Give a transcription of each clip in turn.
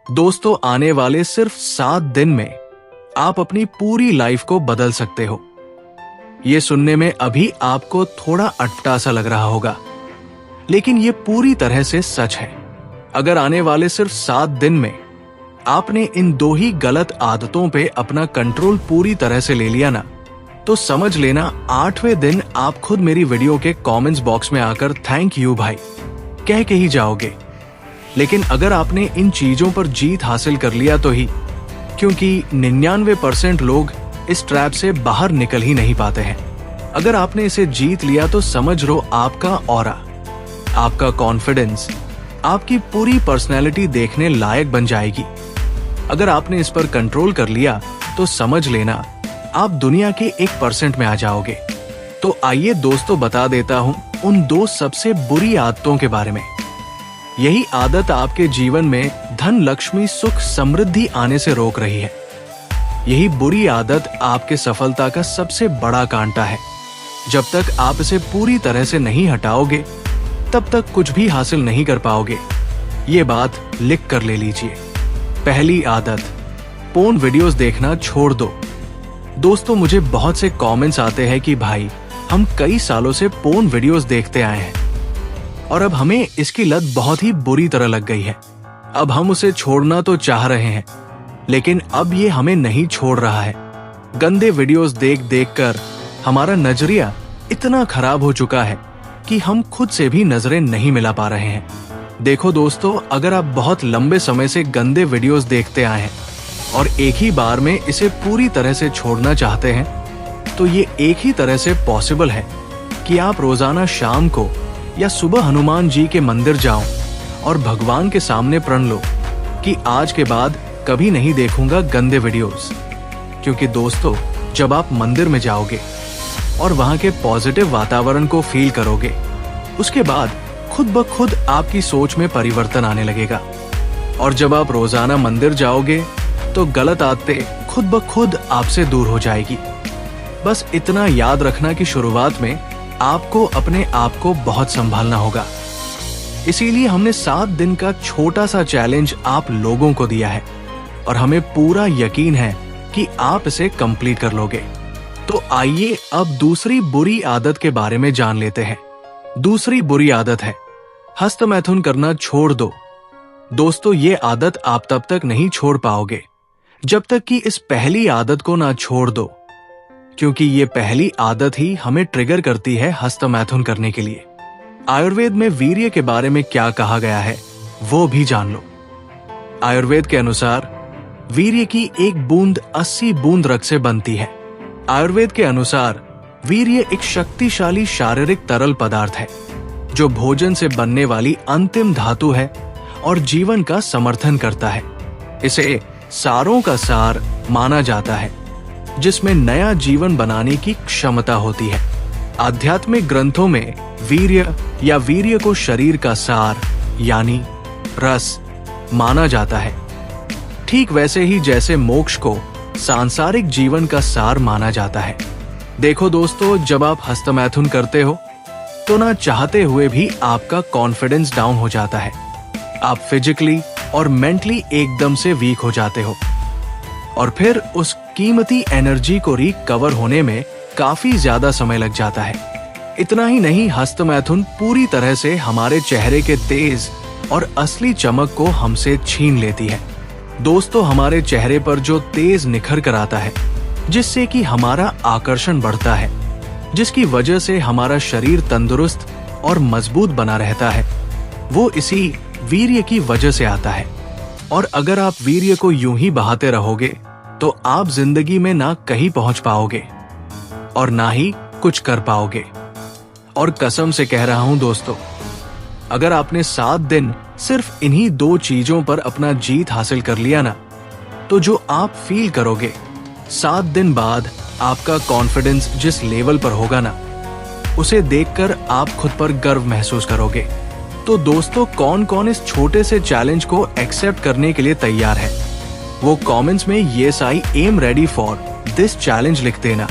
दोस्तों, आने वाले सिर्फ 7 दिन में आप अपनी पूरी लाइफ को बदल सकते हो। ये सुनने में अभी आपको थोड़ा अटपटा सा लग रहा होगा, लेकिन ये पूरी तरह से सच है। अगर आने वाले सिर्फ 7 दिन में आपने इन 2 ही गलत आदतों पे अपना कंट्रोल पूरी तरह से ले लिया ना, तो समझ लेना 8वें दिन आप खुद मेरी वीडियो के कमेंट्स बॉक्स में आकर थैंक यू भाई कह के ही जाओगे। लेकिन अगर आपने इन चीजों पर जीत हासिल कर लिया तो ही, क्योंकि 99% लोग इस ट्रैप से बाहर निकल ही नहीं पाते हैं। अगर आपने इसे जीत लिया तो समझ लो आपका ऑरा, आपका कॉन्फिडेंस, आपकी पूरी पर्सनैलिटी देखने लायक बन जाएगी। अगर आपने इस पर कंट्रोल कर लिया तो समझ लेना आप दुनिया के 1% में आ जाओगे। तो आइए दोस्तों, बता देता हूं उन 2 सबसे बुरी आदतों के बारे में। यही आदत आपके जीवन में धन, लक्ष्मी, सुख, समृद्धि आने से रोक रही है। यही बुरी आदत आपके सफलता का सबसे बड़ा कांटा है। जब तक आप इसे पूरी तरह से नहीं हटाओगे, तब तक कुछ भी हासिल नहीं कर पाओगे। ये बात लिख कर ले लीजिए। पहली आदत, पोर्न वीडियोस देखना छोड़ दो। दोस्तों, मुझे बहुत से कमेंट्स आते हैं कि भाई हम कई सालों से पोर्न वीडियोस देखते आए हैं और अब हमें इसकी लत बहुत ही बुरी तरह लग गई है। अब हम उसे छोड़ना तो चाह रहे हैं, लेकिन अब ये हमें नहीं छोड़ रहा है। गंदे वीडियोस देख देख कर हमारा नजरिया इतना खराब हो चुका है कि हम खुद से भी नजरें नहीं मिला पा रहे हैं। देखो दोस्तों, अगर आप बहुत लंबे समय से गंदे वीडियोस देखते आए हैं और एक ही बार में इसे पूरी तरह से छोड़ना चाहते हैं, तो ये एक ही तरह से पॉसिबल है कि आप रोजाना शाम को या सुबह हनुमान जी के मंदिर जाओ और भगवान के सामने प्रण लो कि आज के बाद कभी नहीं देखूंगा गंदे वीडियोस। क्योंकि दोस्तों, जब आप मंदिर में जाओगे और वहां के पॉजिटिव वातावरण को फील करोगे, उसके बाद खुद ब खुद आपकी सोच में परिवर्तन आने लगेगा। और जब आप रोजाना मंदिर जाओगे तो गलत आदतें खुद ब खुद आपसे दूर हो जाएगी। बस इतना याद रखना कि शुरुआत में आपको अपने आप को बहुत संभालना होगा। इसीलिए हमने 7 दिन का छोटा सा चैलेंज आप लोगों को दिया है और हमें पूरा यकीन है कि आप इसे कंप्लीट कर लोगे। तो आइए अब दूसरी बुरी आदत के बारे में जान लेते हैं। दूसरी बुरी आदत है हस्तमैथुन करना छोड़ दो। दोस्तों, ये आदत आप तब तक नहीं छोड़ पाओगे जब तक कि इस पहली आदत को ना छोड़ दो, क्योंकि ये पहली आदत ही हमें ट्रिगर करती है हस्तमैथुन करने के लिए। आयुर्वेद में वीर्य के बारे में क्या कहा गया है वो भी जान लो। आयुर्वेद के अनुसार वीर्य की 1 बूंद 80 बूंद रक्त से बनती है। आयुर्वेद के अनुसार वीर्य एक शक्तिशाली शारीरिक तरल पदार्थ है जो भोजन से बनने वाली अंतिम धातु है और जीवन का समर्थन करता है। इसे सारों का सार माना जाता है, जिसमें नया जीवन बनाने की क्षमता होती है। आध्यात्मिक ग्रंथों में वीर्य या वीर्य को शरीर का सार यानी रस माना जाता है, ठीक वैसे ही जैसे मोक्ष को सांसारिक जीवन का सार माना जाता है। देखो दोस्तों, जब आप हस्तमैथुन करते हो तो ना चाहते हुए भी आपका कॉन्फिडेंस डाउन हो जाता है। आप फिजिकली और मेंटली एकदम से वीक हो जाते हो और फिर उस कीमती एनर्जी को रिकवर होने में काफी ज्यादा समय लग जाता है। इतना ही नहीं, हस्तमैथुन पूरी तरह से हमारे चेहरे के तेज और असली चमक को हमसे छीन लेती है। दोस्तों, हमारे चेहरे पर जो तेज निखर कर आता है, जिससे कि हमारा आकर्षण बढ़ता है, जिसकी वजह से हमारा शरीर तंदुरुस्त और मजबूत बना रहता है, वो इसी वीर्य की वजह से आता है। और अगर आप वीर्य को यूं ही बहाते रहोगे तो आप जिंदगी में ना कहीं पहुंच पाओगे और ना ही कुछ कर पाओगे। और कसम से कह रहा हूं दोस्तों, अगर आपने 7 दिन सिर्फ इन्हीं 2 चीजों पर अपना जीत हासिल कर लिया ना, तो जो आप फील करोगे 7 दिन बाद आपका कॉन्फिडेंस जिस लेवल पर होगा ना, उसे देखकर आप खुद पर गर्व महसूस करोगे। तो दोस्तों, कौन कौन इस छोटे से चैलेंज को एक्सेप्ट करने के लिए तैयार है, वो कमेंट्स में yes I am ready for this challenge लिख देना।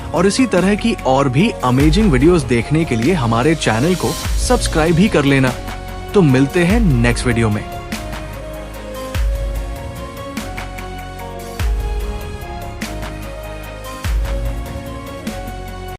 और इसी तरह की और भी अमेजिंग वीडियोस देखने के लिए हमारे चैनल को सब्सक्राइब भी कर लेना। तो मिलते हैं नेक्स्ट वीडियो में।